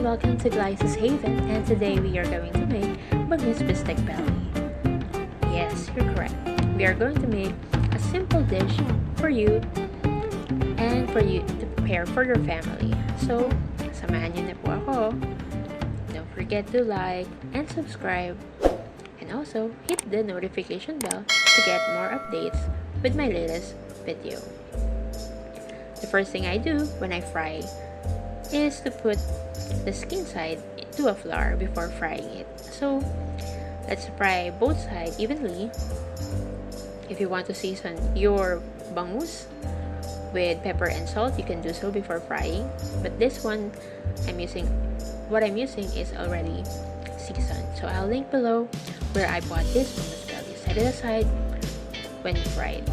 welcome to Glyce's Haven, and today we are going to make Bangus Bistek belly. Yes, you're correct. We are going to make a simple dish for you and for you to prepare for your family. So, samahan niyo na po ako. Don't forget to like and subscribe, and also hit the notification bell to get more updates with my latest video. The first thing I do when I fry is to put the skin side to a flour before frying it. So let's fry both sides evenly. If you want to season your bangus with pepper and salt, you can do so before frying, but this one what I'm using is already seasoned. So I'll link below where I bought this bangus belly. Set it aside when fried.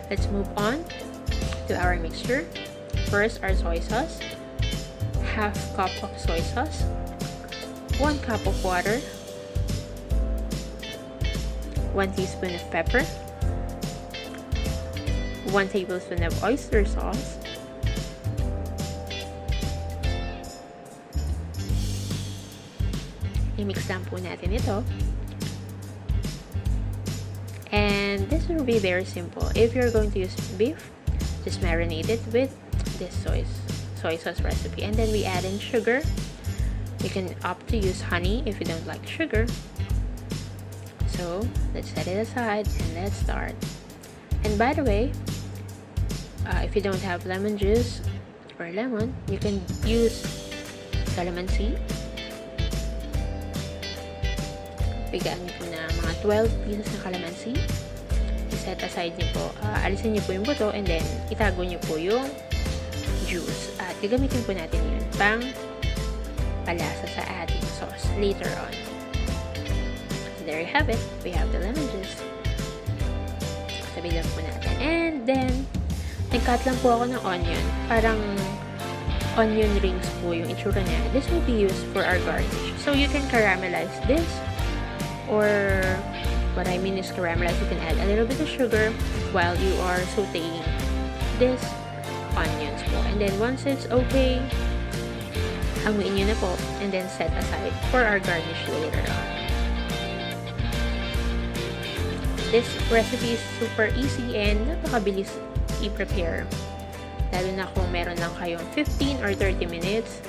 Let's move on to our mixture. First, our soy sauce, half cup of soy sauce, 1 cup of water, 1 teaspoon of pepper, 1 tablespoon of oyster sauce, i-mix lang po natin ito. And this will be very simple. If you're going to use beef, just marinate it with this soy sauce recipe, and then we add in sugar. You can opt to use honey if you don't like sugar. So let's set it aside and let's start. And by the way, if you don't have lemon juice or lemon, you can use calamansi. Bigyan niyo po na mga 12 pieces na calamansi. Set aside niyo po, alisin niyo po yung buto, and then itago niyo po yung juice. At gagamitin po natin yun pang palasa sa ating sauce later on. So there you have it. We have the lemon juice. Sabi lang po natin. And then, nag-cut lang po ako ng onion. Parang onion rings po yung itsura niya. This will be used for our garnish. So you can caramelize this, or what I mean is caramelize. You can add a little bit of sugar while you are sauteing this onions po. And then once it's okay, hanguin nyo na po, and then set aside for our garnish later on. This recipe is super easy and napakabilis i-prepare. Lalo na kung meron lang kayong 15 or 30 minutes.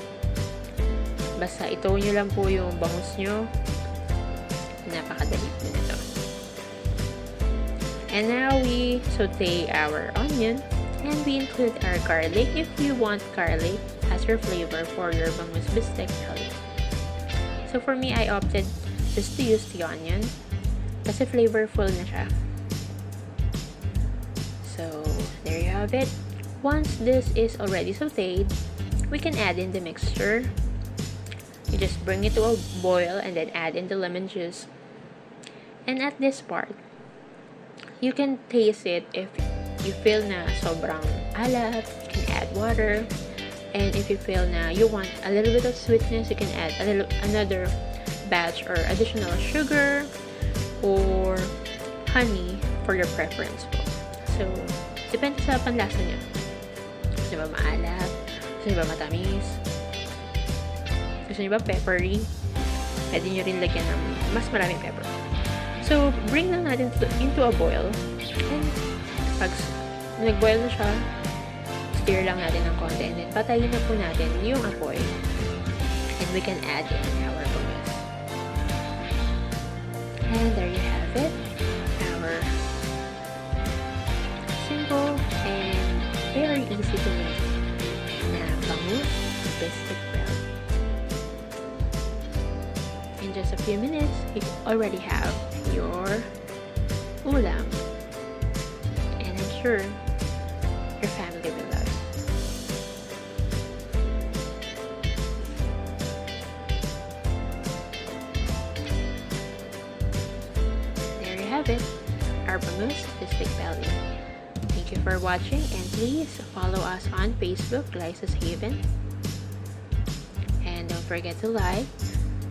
Basta ito nyo lang po yung bangus nyo. Napakadali po nito. And now we saute our onion, and we include our garlic if you want garlic as your flavor for your bangus bistek belly. So for me, I opted just to use the onion kasi flavorful na siya. So there you have it. Once this is already sauteed, we can add in the mixture. You just bring it to a boil and then add in the lemon juice. And at this part, you can taste it. If you feel na sobrang alat, you can add water. And if you feel na you want a little bit of sweetness, you can add another batch or additional sugar or honey for your preference po. So, depende sa panlasa nyo. Gusto nyo ba maalat? Gusto nyo ba matamis? Gusto nyo ba peppery? Pwede nyo rin lagyan ng mas maraming pepper. So, bring lang natin into a boil. And pag nag-boil na siya, stir lang natin ng konti. And then, patayin na po natin yung apoy. And we can add in our bangus. And there you have it. Our simple and very easy to make na bangus bistek belly. In just a few minutes, you already have your ulam, and I'm sure your family will love it. There you have it, our bangus bistek belly. Thank you for watching, and please follow us on Facebook, Glyce's Haven, and don't forget to like,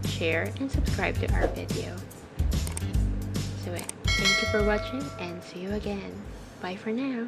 share, and subscribe to our video. So thank you for watching, and see you again. Bye for now.